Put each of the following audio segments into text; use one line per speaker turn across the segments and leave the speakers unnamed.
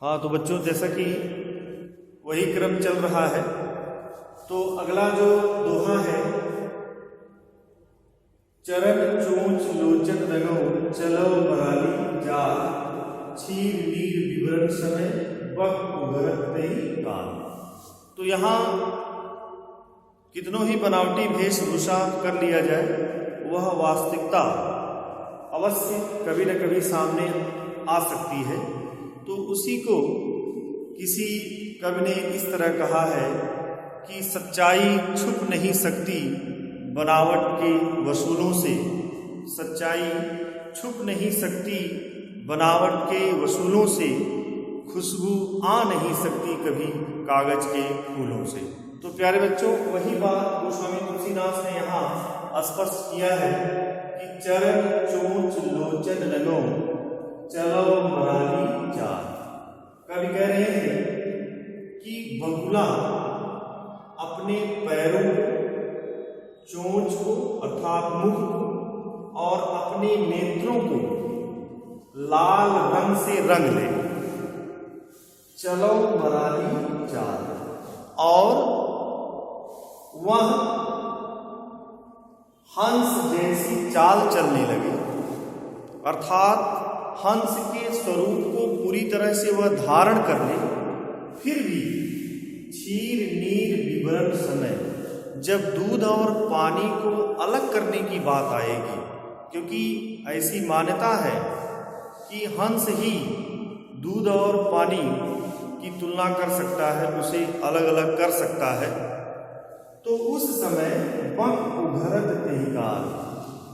हाँ तो बच्चों, जैसा कि वही क्रम चल रहा है, तो अगला जो दोहा है, चरण चोंच लोचन रंगो चलो बराली जाल, छीर नीर विवरण समय बक उभरत तई काल। तो यहाँ कितनों ही बनावटी वेशभूषा कर लिया जाए, वह वास्तविकता अवश्य कभी न कभी सामने आ सकती है। तो उसी को किसी कवि ने इस तरह कहा है कि सच्चाई छुप नहीं सकती बनावट के वसूलों से, सच्चाई छुप नहीं सकती बनावट के वसूलों से, खुशबू आ नहीं सकती कभी कागज के फूलों से। तो प्यारे बच्चों, वही बात गोस्वामी तुलसीदास ने यहाँ स्पष्ट किया है कि चरण चोंच लोचन रंगो चलो मराली जाल। कवि कह रहे हैं कि बगुला अपने पैरों को, चोंच को अर्थात मुख को और अपने नेत्रों को लाल रंग से रंग ले, चलो मराली जाल, और वह हंस जैसी चाल चलने लगे, अर्थात हंस के स्वरूप को पूरी तरह से वह धारण कर ले। फिर भी क्षीर नीर विवरण समय, जब दूध और पानी को अलग करने की बात आएगी, क्योंकि ऐसी मान्यता है कि हंस ही दूध और पानी की तुलना कर सकता है, उसे अलग अलग कर सकता है। तो उस समय बक उभरत तई काल,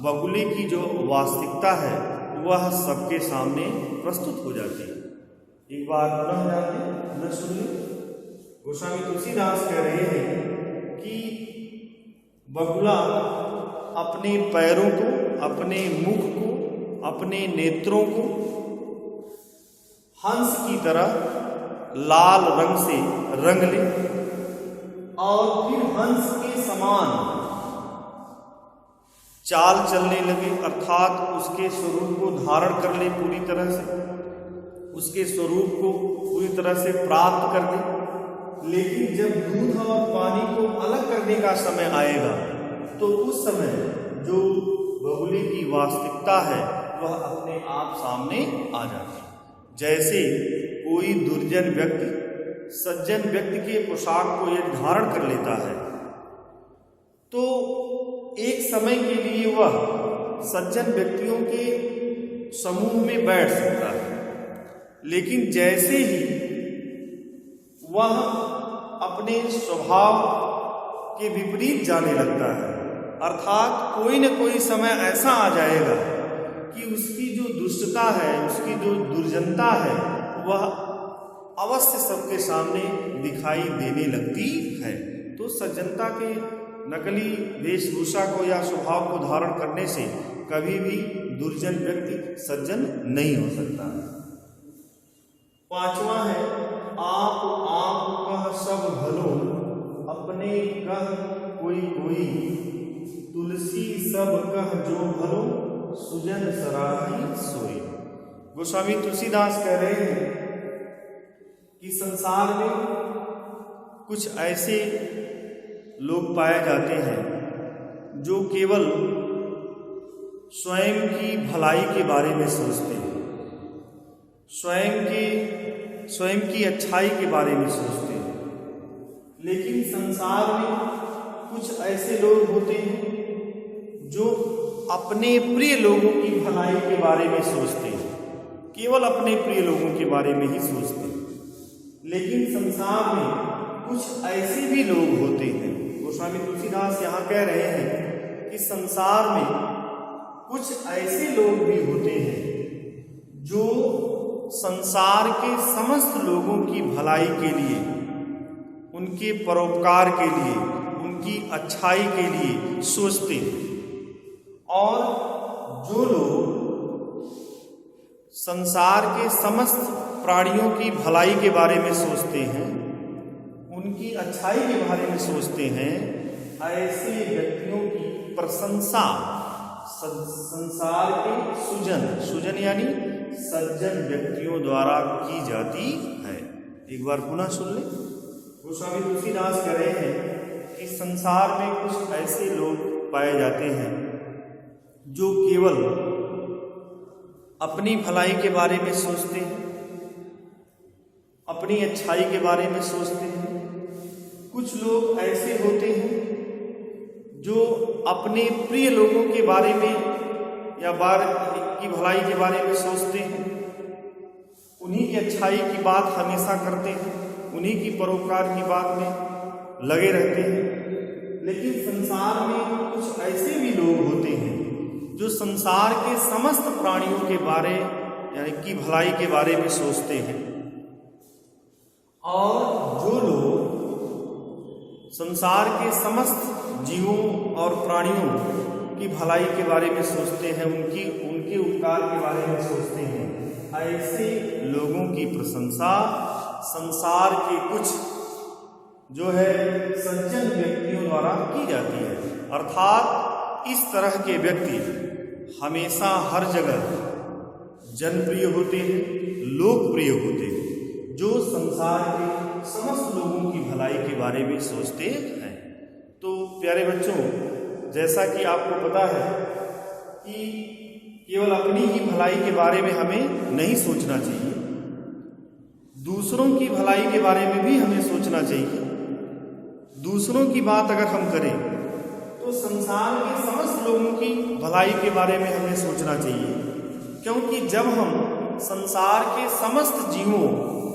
बगुले की जो वास्तविकता है वह सबके सामने प्रस्तुत हो जाती है। एक बार पुनः सुन ली। गोस्वामी तुलसीदास कह रहे हैं कि बगुला अपने पैरों को, अपने मुख को, अपने नेत्रों को हंस की तरह लाल रंग से रंग ले और फिर हंस के समान चाल चलने लगे, अर्थात उसके स्वरूप को धारण कर ले पूरी तरह से, उसके स्वरूप को पूरी तरह से प्राप्त कर ले। लेकिन जब दूध और पानी को अलग करने का समय आएगा, तो उस समय जो बगुले की वास्तविकता है वह अपने आप सामने आ जाती है। जैसे कोई दुर्जन व्यक्ति सज्जन व्यक्ति के पोशाक को यदि धारण कर लेता है, तो एक समय के लिए वह सज्जन व्यक्तियों के समूह में बैठ सकता है, लेकिन जैसे ही वह अपने स्वभाव के विपरीत जाने लगता है, अर्थात कोई न कोई समय ऐसा आ जाएगा कि उसकी जो दुष्टता है, उसकी जो दुर्जनता है, वह अवश्य सबके सामने दिखाई देने लगती है। तो सज्जनता के नकली वेशभूषा को या स्वभाव को धारण करने से कभी भी दुर्जन व्यक्ति सज्जन नहीं हो सकता। पांचवा है, आप कह सब भलो अपने कह कोई कोई, तुलसी सब कह जो भलो सुजन सराही सोई। गोस्वामी तुलसीदास कह रहे हैं कि संसार में कुछ ऐसे लोग पाए जाते हैं जो केवल स्वयं की भलाई के बारे में सोचते हैं, स्वयं की अच्छाई के बारे में सोचते हैं। लेकिन संसार में कुछ ऐसे लोग होते हैं जो अपने प्रिय लोगों की भलाई के बारे में सोचते हैं, केवल अपने प्रिय लोगों के बारे में ही सोचते हैं। लेकिन संसार में कुछ ऐसे भी लोग होते हैं, गोस्वामी तुलसीदास यहाँ कह रहे हैं कि संसार में कुछ ऐसे लोग भी होते हैं जो संसार के समस्त लोगों की भलाई के लिए, उनके परोपकार के लिए, उनकी अच्छाई के लिए सोचते हैं। और जो लोग संसार के समस्त प्राणियों की भलाई के बारे में सोचते हैं, उनकी अच्छाई के बारे में सोचते हैं, ऐसे व्यक्तियों की प्रशंसा संसार के सुजन यानी सज्जन व्यक्तियों द्वारा की जाती है। एक बार पुनः सुन लें। गोस्वामी तुलसीदास कह रहे हैं कि संसार में कुछ ऐसे लोग पाए जाते हैं जो केवल अपनी भलाई के बारे में सोचते हैं, अपनी अच्छाई के बारे में सोचते हैं। कुछ लोग ऐसे होते हैं जो अपने प्रिय लोगों के बारे में या की भलाई के बारे में सोचते हैं, उन्हीं की अच्छाई की बात हमेशा करते हैं, उन्हीं की परोपकार की बात में लगे रहते हैं। लेकिन संसार में कुछ ऐसे भी लोग होते हैं जो संसार के समस्त प्राणियों के बारे यानी कि भलाई के बारे में सोचते हैं। और जो लोग संसार के समस्त जीवों और प्राणियों की भलाई के बारे में सोचते हैं, उनके उपकार के बारे में सोचते हैं, ऐसे लोगों की प्रशंसा संसार के कुछ जो है सज्जन व्यक्तियों द्वारा की जाती है। अर्थात इस तरह के व्यक्ति हमेशा हर जगह जनप्रिय होते हैं, लोकप्रिय होते हैं, जो संसार के समस्त लोगों की भलाई के बारे में सोचते हैं। तो प्यारे बच्चों, जैसा कि आपको पता है कि केवल अपनी ही भलाई के बारे में हमें नहीं सोचना चाहिए, दूसरों की भलाई के बारे में भी हमें सोचना चाहिए। दूसरों की बात अगर हम करें तो संसार के समस्त लोगों की भलाई के बारे में हमें सोचना चाहिए, क्योंकि जब हम संसार के समस्त जीवों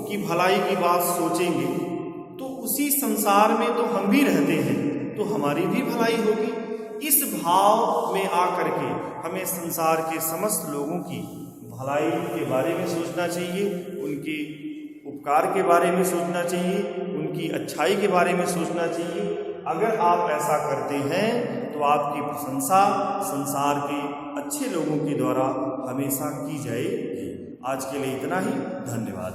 की भलाई की बात सोचेंगे तो उसी संसार में तो हम भी रहते हैं, तो हमारी भी भलाई होगी। इस भाव में आकर के हमें संसार के समस्त लोगों की भलाई के बारे में सोचना चाहिए, उनके उपकार के बारे में सोचना चाहिए, उनकी अच्छाई के बारे में सोचना चाहिए। अगर आप ऐसा करते हैं तो आपकी प्रशंसा संसार के अच्छे लोगों के द्वारा हमेशा की जाएगी। आज के लिए इतना ही। धन्यवाद।